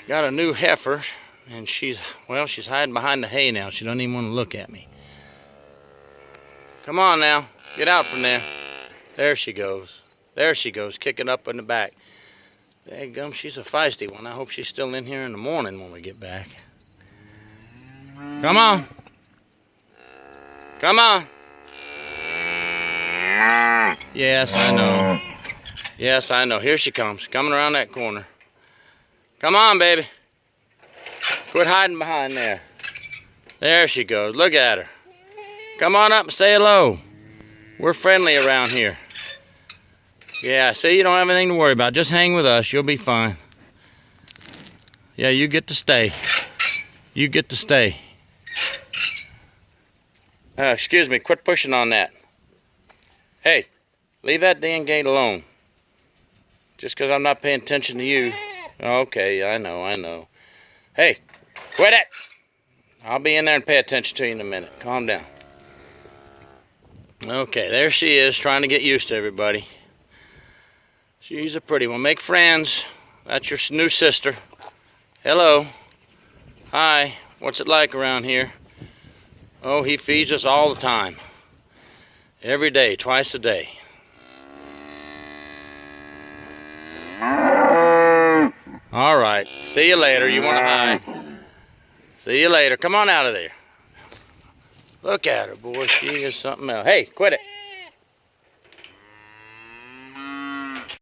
Got a new heifer, and she's hiding behind the hay now. She doesn't even want to look at me. Come on now, get out from there. There she goes. There she goes, kicking up in the back. Daggum, she's a feisty one. I hope she's still in here in the morning when we get back. Come on. Come on. Yes, I know. Yes, I know. Here she comes, coming around that corner. Come on, baby. Quit hiding behind there. There she goes. Look at her. Come on up and say hello. We're friendly around here. Yeah, see, you don't have anything to worry about. Just hang with us. You'll be fine. Yeah, you get to stay. You get to stay. Excuse me. Quit pushing on that. Hey, leave that dang gate alone. Just because I'm not paying attention to you. Okay, I know. Hey, quit it! I'll be in there and pay attention to you in a minute. Calm down. Okay, there she is, trying to get used to everybody. She's a pretty one. Make friends. That's your new sister. Hello. Hi. What's it like around here? Oh, he feeds us all the time. Every day, twice a day. All right. See you later. You want to hide? See you later. Come on out of there. Look at her, boy. She is something else. Hey, quit it.